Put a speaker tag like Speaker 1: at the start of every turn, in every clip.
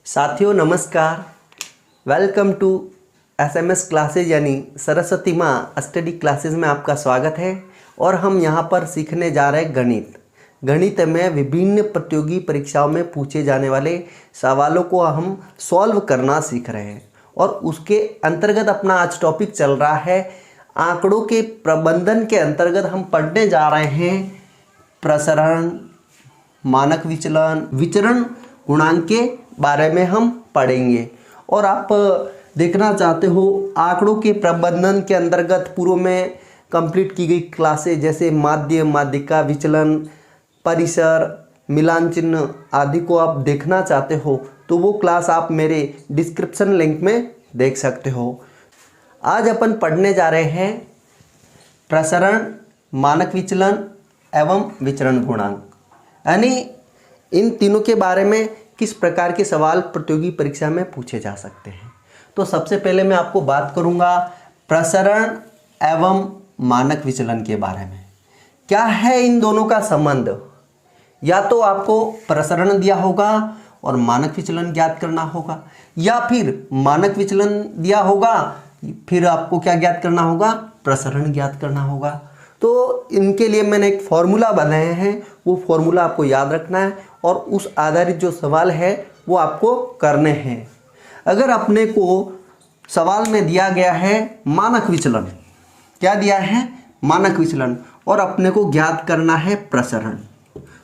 Speaker 1: साथियों नमस्कार। Welcome to SMS classes यानी सरस्वती माँ स्टडी क्लासेज में आपका स्वागत है। और हम यहाँ पर सीखने जा रहे हैं गणित में विभिन्न प्रतियोगी परीक्षाओं में पूछे जाने वाले सवालों को हम सॉल्व करना सीख रहे हैं। और उसके अंतर्गत अपना आज टॉपिक चल रहा है आंकड़ों के प्रबंधन के अंतर्गत हम पढ़ने जा रहे हैं प्रसरण, मानक विचलन, विचरण गुणांक के बारे में हम पढ़ेंगे। और आप देखना चाहते हो आंकड़ों के प्रबंधन के अंतर्गत पूर्व में कंप्लीट की गई क्लासेज जैसे माध्य, माध्यिका, विचलन, परिसर, मिलान चिन्ह आदि को आप देखना चाहते हो तो वो क्लास आप मेरे डिस्क्रिप्शन लिंक में देख सकते हो। आज अपन पढ़ने जा रहे हैं प्रसरण, मानक विचलन एवं विचरण गुणांक, यानी इन तीनों के बारे में किस प्रकार के सवाल प्रतियोगी परीक्षा में पूछे जा सकते हैं। तो सबसे पहले मैं आपको बात करूंगा प्रसरण एवं मानक विचलन के बारे में। क्या है इन दोनों का संबंध? या तो आपको प्रसरण दिया होगा और मानक विचलन ज्ञात करना होगा, या फिर मानक विचलन दिया होगा फिर आपको क्या ज्ञात करना होगा? प्रसरण ज्ञात करना होगा। तो इनके लिए मैंने एक फॉर्मूला बनाए हैं, वो फॉर्मूला आपको याद रखना है और उस आधारित जो सवाल है वो आपको करने हैं। अगर अपने को सवाल में दिया गया है मानक विचलन, क्या दिया है? मानक विचलन, और अपने को ज्ञात करना है प्रसरण,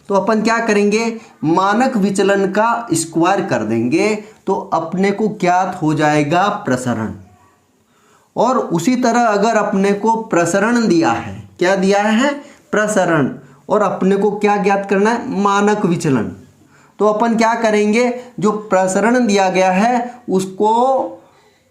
Speaker 1: तो अपन क्या करेंगे? मानक विचलन का स्क्वायर कर देंगे तो अपने को ज्ञात हो जाएगा प्रसरण। और उसी तरह अगर अपने को प्रसरण दिया है, क्या दिया है? प्रसरण, और अपने को क्या ज्ञात करना है? मानक विचलन, तो अपन क्या करेंगे? जो प्रसरण दिया गया है उसको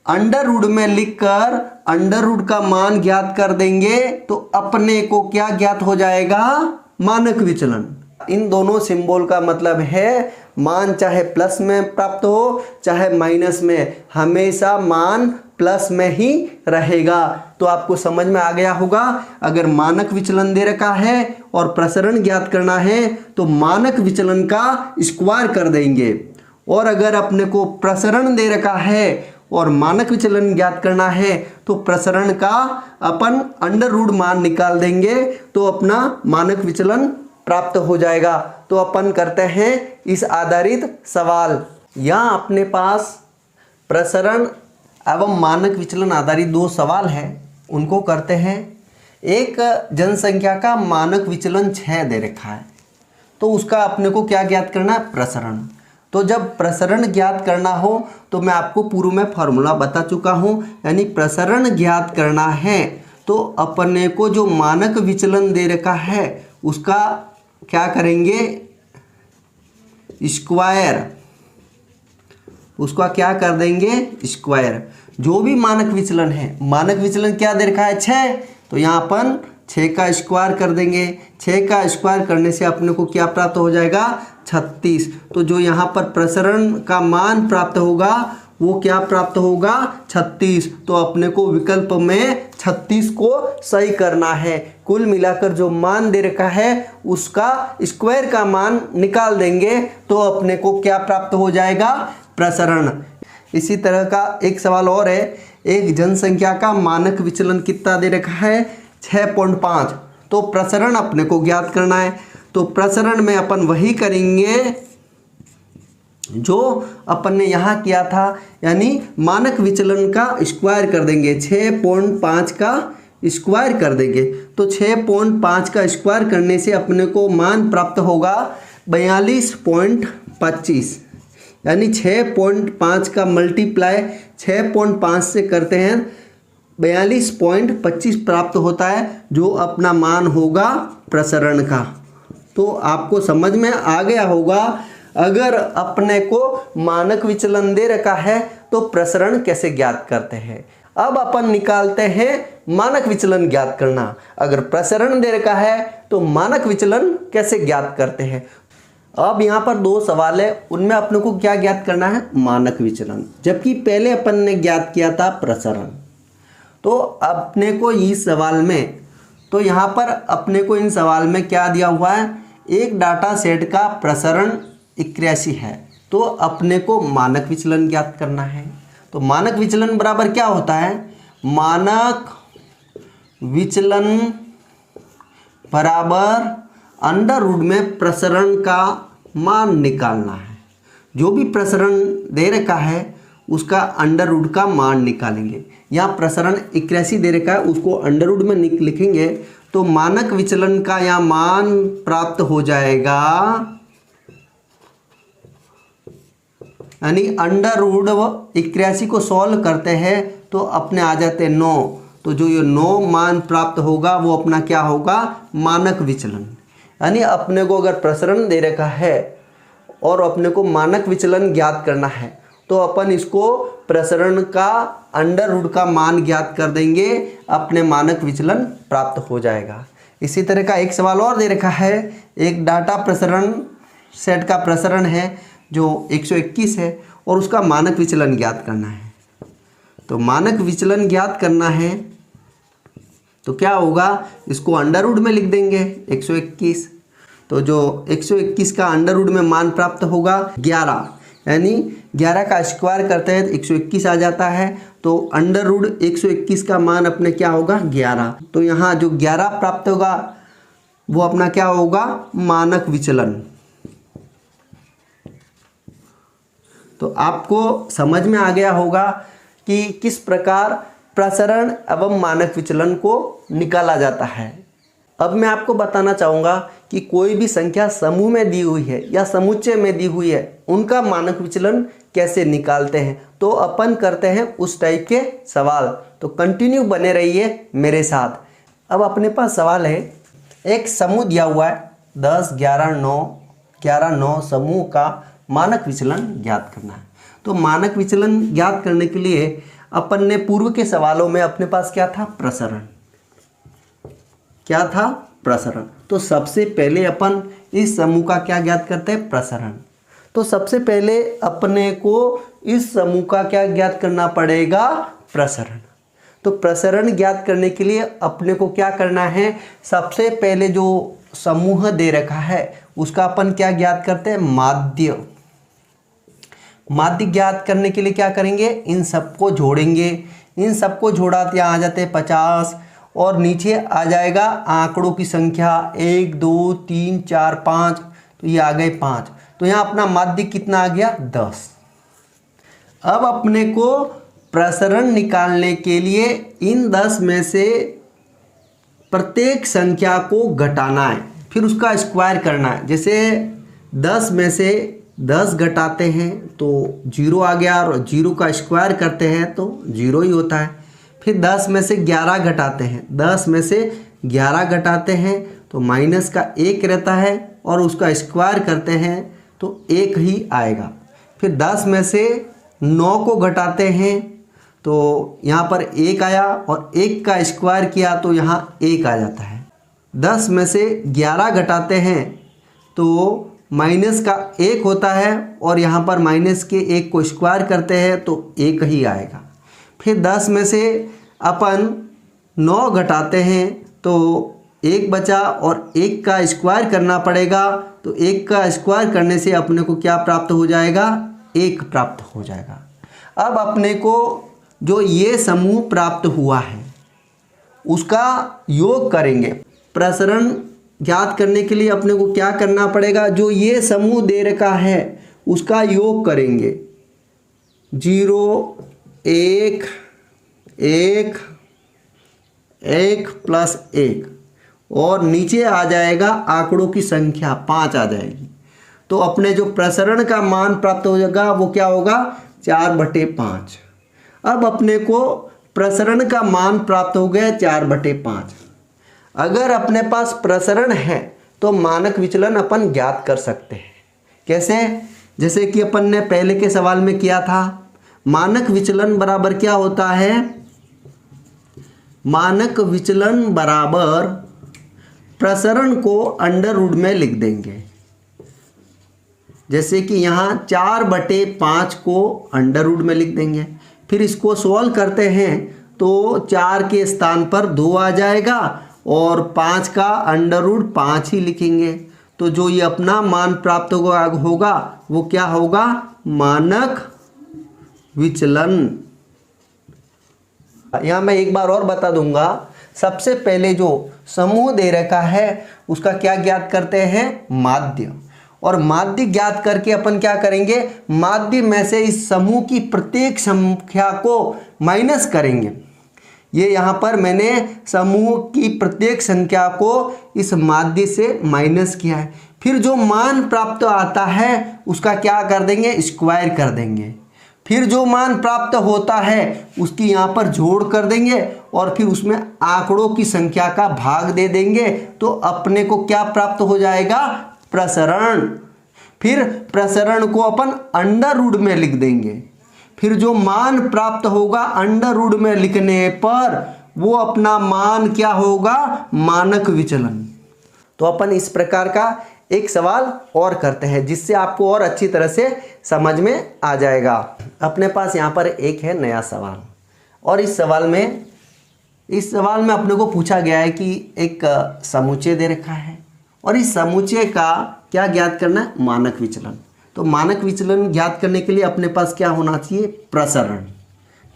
Speaker 1: अंडर रूट में लिखकर अंडर रूट का मान ज्ञात कर देंगे तो अपने को क्या ज्ञात हो जाएगा? मानक विचलन। इन दोनों सिंबल का मतलब है मान चाहे प्लस में प्राप्त हो चाहे माइनस में, हमेशा मान प्लस में ही रहेगा। तो आपको समझ में आ गया होगा। अगर मानक विचलन दे रखा है और प्रसरण ज्ञात करना है तो मानक विचलन का स्क्वायर कर देंगे, और अगर अपने को प्रसरण दे रखा है और मानक विचलन ज्ञात करना है तो प्रसरण का अपन अंडर रूट मान निकाल देंगे तो अपना मानक विचलन प्राप्त हो जाएगा। तो अपन करते हैं इस आधारित सवाल। यहाँ अपने पास प्रसरण एवं मानक विचलन आधारित दो सवाल हैं, उनको करते हैं। एक जनसंख्या का मानक विचलन 6 दे रखा है, तो उसका अपने को क्या ज्ञात करना है? प्रसरण। तो जब प्रसरण ज्ञात करना हो तो मैं आपको पूर्व में फॉर्मूला बता चुका हूँ, यानी प्रसरण ज्ञात करना है तो अपने को जो मानक विचलन दे रखा है उसका क्या करेंगे? स्क्वायर, उसका क्या कर देंगे? स्क्वायर। जो भी मानक विचलन है, मानक विचलन क्या दे रखा है? 6, तो यहाँ अपन 6 का स्क्वायर कर देंगे। 6 का स्क्वायर करने से अपने को क्या प्राप्त हो जाएगा? 36। तो जो यहाँ पर प्रसरण का मान प्राप्त होगा वो क्या प्राप्त होगा? 36। तो अपने को विकल्प में 36 को सही करना है। कुल मिलाकर जो मान दे रखा है उसका स्क्वायर का मान निकाल देंगे तो अपने को क्या प्राप्त हो जाएगा? प्रसरण। इसी तरह का एक सवाल और है। एक जनसंख्या का मानक विचलन कितना दे रखा है? 6.5। तो प्रसरण अपने को ज्ञात करना है, तो प्रसरण में अपन वही करेंगे जो अपन ने यहाँ किया था, यानी मानक विचलन का स्क्वायर कर देंगे। 6.5 का स्क्वायर कर देंगे तो 6.5 का स्क्वायर करने से अपने को मान प्राप्त होगा 42.25, यानी 6.5 का मल्टीप्लाई 6.5 से करते हैं 42.25 प्राप्त होता है, जो अपना मान होगा प्रसरण का। तो आपको समझ में आ गया होगा। अगर अपने को मानक विचलन दे रखा है तो प्रसरण कैसे ज्ञात करते हैं। अब अपन निकालते हैं मानक विचलन ज्ञात करना। अगर प्रसरण दे रखा है तो मानक विचलन कैसे ज्ञात करते हैं। अब यहाँ पर दो सवाल है, उनमें अपने को क्या ज्ञात करना है? मानक विचलन, जबकि पहले अपन ने ज्ञात किया था प्रसरण। तो अपने को इस सवाल में, तो यहाँ पर अपने को इन सवाल में क्या दिया हुआ है? एक डाटा सेट का प्रसरण 81 है, तो अपने को मानक विचलन ज्ञात करना है। तो मानक विचलन बराबर क्या होता है, मानक विचलन बराबर अंडर रूट में प्रसरण का मान निकालना है। जो भी प्रसरण दे रखा है उसका अंडर रूट का मान निकालेंगे। यहाँ प्रसरण 81 दे रखा है, उसको अंडर रूट में लिखेंगे तो मानक विचलन का यहाँ मान प्राप्त हो जाएगा, यानी अंडर रूट 81 को सॉल्व करते हैं तो अपने आ जाते 9। तो जो ये 9 मान प्राप्त होगा वो अपना क्या होगा, मानक विचलन। यानी अपने को अगर प्रसरण दे रखा है और अपने को मानक विचलन ज्ञात करना है तो अपन इसको प्रसरण का अंडर रूट का मान ज्ञात कर देंगे, अपने मानक विचलन प्राप्त हो जाएगा। इसी तरह का एक सवाल और दे रखा है, एक डाटा प्रसरण सेट का प्रसरण है जो 121 है और उसका मानक विचलन ज्ञात करना है। तो मानक विचलन ज्ञात करना है तो क्या होगा, इसको अंडर रूट में लिख देंगे 121। तो जो 121 का अंडर रूट में मान प्राप्त होगा 11, यानी 11 का स्क्वायर करते हैं तो 121 आ जाता है। तो अंडर रूट 121 का मान अपने क्या होगा, 11। तो यहाँ जो 11 प्राप्त होगा वो अपना क्या होगा, मानक विचलन। तो आपको समझ में आ गया होगा कि किस प्रकार प्रसरण एवं मानक विचलन को निकाला जाता है। अब मैं आपको बताना चाहूँगा कि कोई भी संख्या समूह में दी हुई है या समुच्चय में दी हुई है, उनका मानक विचलन कैसे निकालते हैं। तो अपन करते हैं उस टाइप के सवाल, तो कंटिन्यू बने रहिए मेरे साथ। अब अपने पास सवाल है, एक समूह दिया हुआ है 10, 11, 9, 11, 9 समूह का मानक विचलन ज्ञात करना है। तो मानक विचलन ज्ञात करने के लिए अपन ने पूर्व के सवालों में अपने पास क्या था, प्रसरण। क्या था, प्रसरण। तो सबसे पहले अपन इस समूह का क्या ज्ञात करते हैं, प्रसरण। तो सबसे पहले अपने को इस समूह का क्या ज्ञात करना पड़ेगा, प्रसरण। तो प्रसरण ज्ञात करने के लिए अपने को क्या करना है, सबसे पहले जो समूह दे रखा है उसका अपन क्या ज्ञात करते हैं, माध्य। माध्य ज्ञात करने के लिए क्या करेंगे, इन सबको जोड़ेंगे। इन सबको जोड़ा तो यहाँ आ जाते हैं 50 और नीचे आ जाएगा आंकड़ों की संख्या 1, 2, 3, 4, 5। तो ये आ गए 5। तो यहाँ अपना माध्य कितना आ गया, 10। अब अपने को प्रसरण निकालने के लिए इन 10 में से प्रत्येक संख्या को घटाना है, फिर उसका स्क्वायर करना है। जैसे 10 में से 10 घटाते हैं तो 0 आ गया और 0 का स्क्वायर करते हैं तो 0 ही होता है। फिर 10 में से 11 घटाते हैं, 10 में से 11 घटाते हैं तो माइनस का 1 रहता है और उसका स्क्वायर करते हैं तो 1 ही आएगा। फिर 10 में से 9 को घटाते हैं तो यहाँ पर 1 आया और 1 का स्क्वायर किया तो यहाँ 1 आ जाता है। 10 में से 11 घटाते हैं तो माइनस का 1 होता है और यहाँ पर माइनस के 1 को स्क्वायर करते हैं तो 1 ही आएगा। फिर 10 में से अपन 9 घटाते हैं तो 1 बचा और 1 का स्क्वायर करना पड़ेगा। तो 1 का स्क्वायर करने से अपने को क्या प्राप्त हो जाएगा, 1 प्राप्त हो जाएगा। अब अपने को जो ये समूह प्राप्त हुआ है उसका योग करेंगे। प्रसरण ज्ञात करने के लिए अपने को क्या करना पड़ेगा, जो ये समूह दे रखा है उसका योग करेंगे। 0, 1, 1, 1 प्लस 1 और नीचे आ जाएगा आंकड़ों की संख्या 5 आ जाएगी। तो अपने जो प्रसरण का मान प्राप्त हो जाएगा वो क्या होगा, 4/5। अब अपने को प्रसरण का मान प्राप्त हो गया 4/5। अगर अपने पास प्रसरण है तो मानक विचलन अपन ज्ञात कर सकते हैं। कैसे, जैसे कि अपन ने पहले के सवाल में किया था, मानक विचलन बराबर क्या होता है, मानक विचलन बराबर प्रसरण को अंडर रूट में लिख देंगे। जैसे कि यहाँ 4/5 को अंडर रूट में लिख देंगे। फिर इसको सॉल्व करते हैं तो 4 के स्थान पर 2 आ जाएगा और 5 का अंडर रूट 5 ही लिखेंगे। तो जो ये अपना मान प्राप्त होगा वो क्या होगा, मानक विचलन। यहाँ मैं एक बार और बता दूंगा, सबसे पहले जो समूह दे रखा है उसका क्या ज्ञात करते हैं, माध्य। और माध्य ज्ञात करके अपन क्या करेंगे, माध्य में से इस समूह की प्रत्येक संख्या को माइनस करेंगे। ये यहाँ पर मैंने समूह की प्रत्येक संख्या को इस माध्य से माइनस किया है। फिर जो मान प्राप्त आता है उसका क्या कर देंगे, स्क्वायर कर देंगे। फिर जो मान प्राप्त होता है उसकी यहाँ पर जोड़ कर देंगे और फिर उसमें आंकड़ों की संख्या का भाग दे देंगे, तो अपने को क्या प्राप्त हो जाएगा, प्रसरण। फिर प्रसरण को अपन अंडर रूट में लिख देंगे। फिर जो मान प्राप्त होगा अंडर रूट में लिखने पर वो अपना मान क्या होगा, मानक विचलन। तो अपन इस प्रकार का एक सवाल और करते हैं जिससे आपको और अच्छी तरह से समझ में आ जाएगा। अपने पास यहाँ पर एक है नया सवाल, और इस सवाल में अपने को पूछा गया है कि एक समुच्चय दे रखा है और इस समुच्चय का क्या ज्ञात करना है, मानक विचलन। तो मानक विचलन ज्ञात करने के लिए अपने पास क्या होना चाहिए, प्रसरण,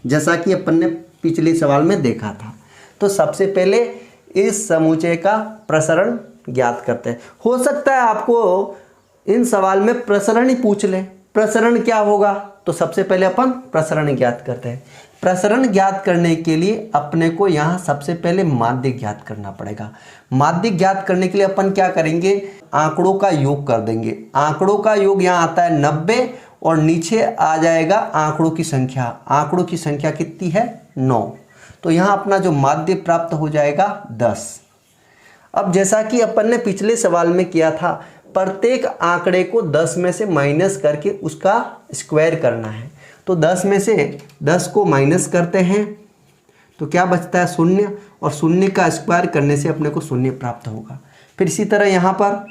Speaker 1: जैसा कि अपन ने पिछले सवाल में देखा था। तो सबसे पहले इस समुच्चय का प्रसरण ज्ञात करते हैं। हो सकता है आपको इन सवाल में प्रसरण ही पूछ ले, प्रसरण क्या होगा, तो सबसे पहले अपन प्रसरण ज्ञात करते हैं। प्रसरण ज्ञात करने के लिए अपने को यहाँ सबसे पहले माध्य ज्ञात करना पड़ेगा। माध्य ज्ञात करने के लिए अपन क्या करेंगे, आंकड़ों का योग कर देंगे। आंकड़ों का योग यहाँ आता है 90 और नीचे आ जाएगा आंकड़ों की संख्या। आंकड़ों की संख्या कितनी है, 9। तो यहाँ अपना जो माध्य प्राप्त हो जाएगा 10। अब जैसा कि अपन ने पिछले सवाल में किया था, प्रत्येक आंकड़े को 10 में से माइनस करके उसका स्क्वायर करना है। तो 10 में से 10 को माइनस करते हैं तो क्या बचता है, 0, और 0 का स्क्वायर करने से अपने को 0 प्राप्त होगा। फिर इसी तरह यहाँ पर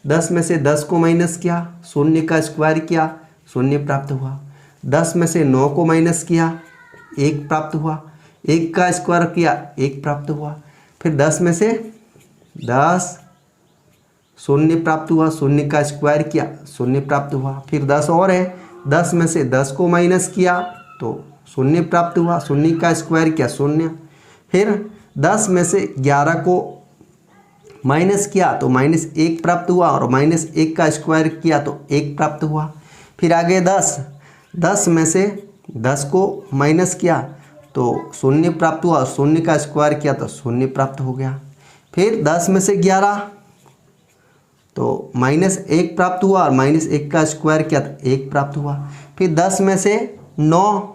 Speaker 1: 10 में से 10 को माइनस किया, 0 का स्क्वायर किया, 0 प्राप्त हुआ। 10 में से 9 को माइनस किया, 1 प्राप्त हुआ। 1 का स्क्वायर किया, 1 प्राप्त हुआ। फिर 10 में से 10, 0 प्राप्त हुआ, 0 का स्क्वायर किया, 0 प्राप्त हुआ। फिर 10 और है, 10 में से 10 को माइनस किया तो 0 प्राप्त हुआ, 0 का स्क्वायर किया, 0। फिर 10 में से 11 को माइनस किया तो -1 प्राप्त हुआ, और -1 का स्क्वायर किया तो 1 प्राप्त हुआ। फिर आगे 10 में से 10 को माइनस किया तो 0 प्राप्त हुआ, 0 का स्क्वायर किया तो 0 प्राप्त हो गया। फिर 10 में से 11 तो -1 प्राप्त हुआ और -1 का स्क्वायर किया तो 1 प्राप्त हुआ। फिर 10 में से 9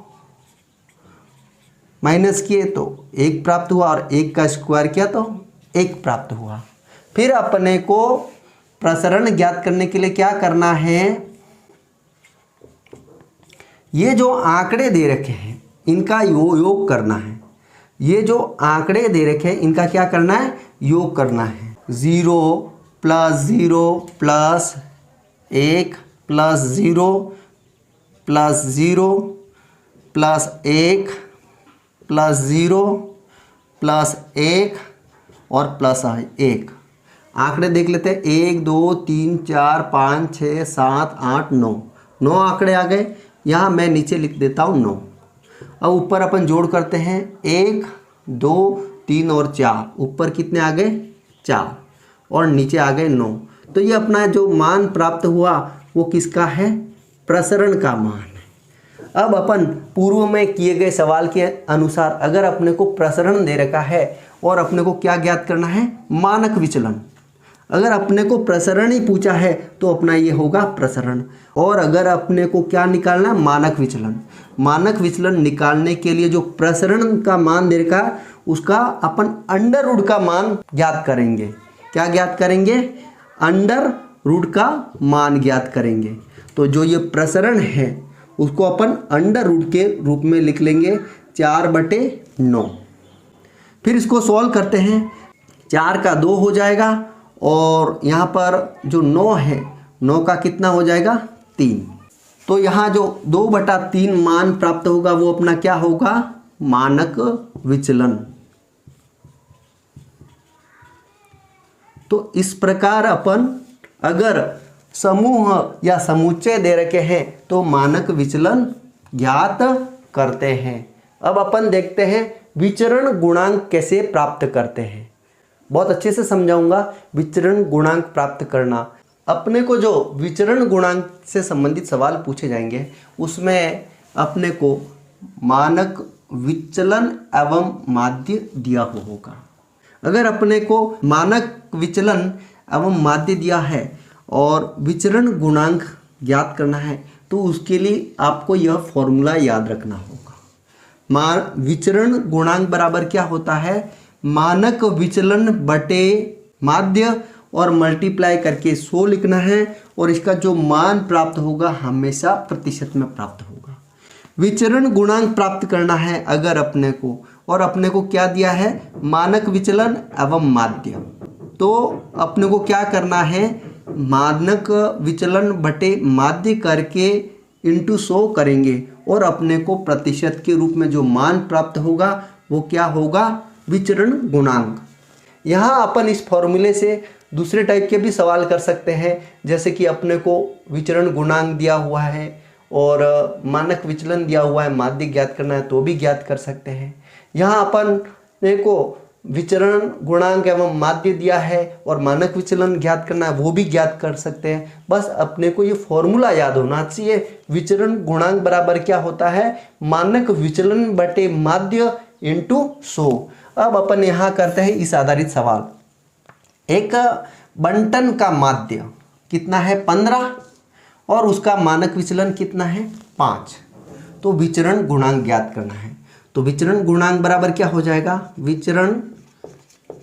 Speaker 1: माइनस किए तो 1 प्राप्त हुआ और 1 का स्क्वायर किया तो 1 प्राप्त हुआ। फिर अपने को प्रसरण ज्ञात करने के लिए क्या करना है, ये जो आंकड़े दे रखे हैं इनका योग करना है। ये जो आंकड़े दे रखे हैं इनका क्या करना है, योग करना है। 0 + 0 + 1 + 0 + 0 + 1 + 0 + 1 और +1। आंकड़े देख लेते हैं, 1 2 3 4 5 6 7 8 9। 9 आंकड़े आ गए। यहाँ मैं नीचे लिख देता हूँ 9। अब ऊपर अपन जोड़ करते हैं, 1 2 3 और 4। ऊपर कितने आ गए, 4, और नीचे आ गए 9। तो ये अपना जो मान प्राप्त हुआ वो किसका है, प्रसरण का मान है। अब अपन पूर्व में किए गए सवाल के अनुसार अगर अपने को प्रसरण दे रखा है और अपने को क्या ज्ञात करना है, मानक विचलन। अगर अपने को प्रसरण ही पूछा है तो अपना ये होगा प्रसरण, और अगर अपने को क्या निकालना है, मानक विचलन। मानक विचलन निकालने के लिए जो प्रसरण का मान दे रखा है उसका अपन अंडर रूट का मान ज्ञात करेंगे। क्या ज्ञात करेंगे, अंडर रूट का मान ज्ञात करेंगे। तो जो ये प्रसरण है उसको अपन अंडर रूट के रूप में लिख लेंगे 4/9। फिर इसको सॉल्व करते हैं, 4 का 2 हो जाएगा, और यहाँ पर जो 9 है, 9 का कितना हो जाएगा, 3। तो यहाँ जो 2/3 मान प्राप्त होगा वो अपना क्या होगा, मानक विचलन। तो इस प्रकार अपन अगर समूह या समुच्चय दे रखे हैं तो मानक विचलन ज्ञात करते हैं। अब अपन देखते हैं विचरण गुणांक कैसे प्राप्त करते हैं। बहुत अच्छे से समझाऊंगा विचरण गुणांक प्राप्त करना। अपने को जो विचरण गुणांक से संबंधित सवाल पूछे जाएंगे उसमें अपने को मानक विचलन एवं माध्य दिया होगा। अगर अपने को मानक विचलन एवं माध्य दिया है और विचरण गुणांक ज्ञात करना है तो उसके लिए आपको यह फॉर्मूला याद रखना होगा। विचरण गुणांक बराबर क्या होता है, मानक विचलन बटे माध्य और मल्टीप्लाई करके 100 लिखना है और इसका जो मान प्राप्त होगा हमेशा प्रतिशत में प्राप्त होगा। विचरण गुणांक प्राप्त करना है अगर अपने को, और अपने को क्या दिया है, मानक विचलन एवं माध्य, तो अपने को क्या करना है, मानक विचलन बटे माध्य करके इंटू 100 करेंगे और अपने को प्रतिशत के रूप में जो मान प्राप्त होगा वो क्या होगा, विचरण गुणांक। यहाँ अपन इस फॉर्मूले से दूसरे टाइप के भी सवाल कर सकते हैं, जैसे कि अपने को विचरण गुणांक दिया हुआ है और मानक विचलन दिया हुआ है, माध्य ज्ञात करना है तो भी ज्ञात कर सकते हैं। यहाँ अपन को विचरण गुणांक एवं माध्य दिया है और मानक विचलन ज्ञात करना है वो भी ज्ञात कर सकते हैं। बस अपने को ये फॉर्मूला याद होना चाहिए, विचरण गुणांक बराबर क्या होता है, मानक विचलन बटे माध्य इंटू 100। अब अपन यहाँ करते हैं इस आधारित सवाल। एक बंटन का माध्य कितना है 15 और उसका मानक विचलन कितना है 5, तो विचरण गुणांक ज्ञात करना है। तो विचरण गुणांक बराबर क्या हो जाएगा, विचरण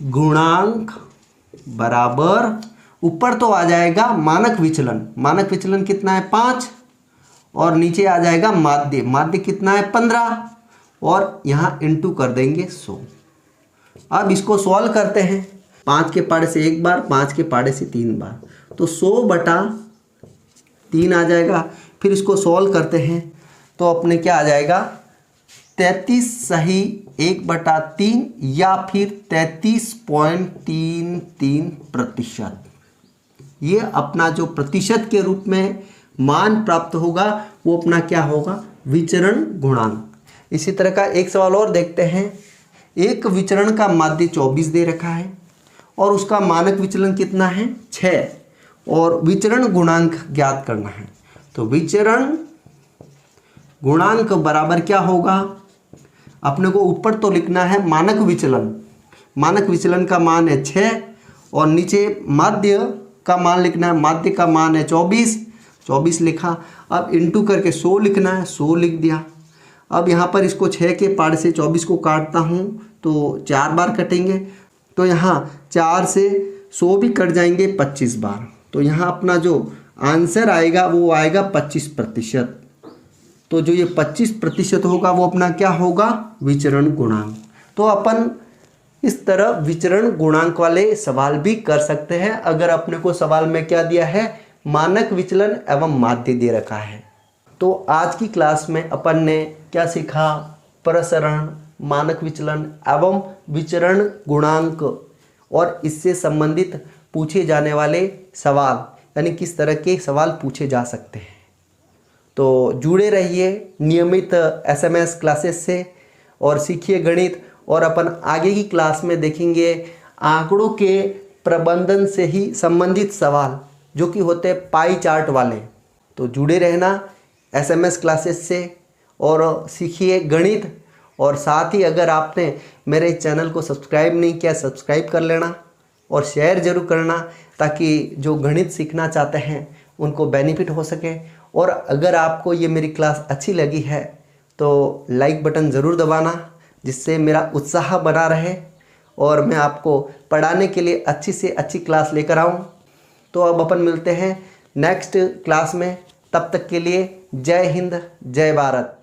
Speaker 1: गुणांक बराबर ऊपर तो आ जाएगा मानक विचलन, मानक विचलन कितना है 5 और नीचे आ जाएगा माध्य, माध्य कितना है 15 और यहाँ इंटू कर देंगे 100। अब इसको सॉल्व करते हैं, 5 के पाड़े से एक बार, 5 के पाड़े से 3 बार, तो 100 बटा 3 आ जाएगा। फिर इसको सॉल्व करते हैं तो अपने क्या आ जाएगा, 33 सही 1/3 या फिर 33.33%। ये अपना जो प्रतिशत के रूप में मान प्राप्त होगा वो अपना क्या होगा, विचरण गुणांक। इसी तरह का एक सवाल और देखते हैं। एक विचरण का माध्य 24 दे रखा है और उसका मानक विचलन कितना है 6 और विचरण गुणांक ज्ञात करना है। तो विचरण गुणांक बराबर क्या होगा, अपने को ऊपर तो लिखना है मानक विचलन, मानक विचलन का मान है 6 और नीचे माध्य का मान लिखना है, माध्य का मान है 24 लिखा। अब इंटू करके 100 लिखना है, 100 लिख दिया। अब यहाँ पर इसको 6 के पाड़ से 24 को काटता हूँ तो 4 बार कटेंगे, तो यहाँ 4 से 100 भी कट जाएंगे 25 बार, तो यहाँ अपना जो आंसर आएगा वो आएगा 25%। तो जो ये 25% होगा वो अपना क्या होगा, विचरण गुणांक। तो अपन इस तरह विचरण गुणांक वाले सवाल भी कर सकते हैं अगर अपने को सवाल में क्या दिया है, मानक विचलन एवं माध्य दे रखा है। तो आज की क्लास में अपन ने क्या सीखा, प्रसरण, मानक विचलन एवं विचरण गुणांक और इससे संबंधित पूछे जाने वाले सवाल, यानी किस तरह के सवाल पूछे जा सकते हैं। तो जुड़े रहिए नियमित SMS क्लासेस से और सीखिए गणित। और अपन आगे की क्लास में देखेंगे आंकड़ों के प्रबंधन से ही संबंधित सवाल जो कि होते हैं पाई चार्ट वाले। तो जुड़े रहना SMS क्लासेस से और सीखिए गणित। और साथ ही अगर आपने मेरे चैनल को सब्सक्राइब नहीं किया, सब्सक्राइब कर लेना और शेयर ज़रूर करना ताकि जो गणित सीखना चाहते हैं उनको बेनिफिट हो सके। और अगर आपको ये मेरी क्लास अच्छी लगी है तो लाइक बटन ज़रूर दबाना, जिससे मेरा उत्साह बना रहे और मैं आपको पढ़ाने के लिए अच्छी से अच्छी क्लास लेकर आऊँ। तो अब अपन मिलते हैं नेक्स्ट क्लास में, तब तक के लिए जय हिंद, जय भारत।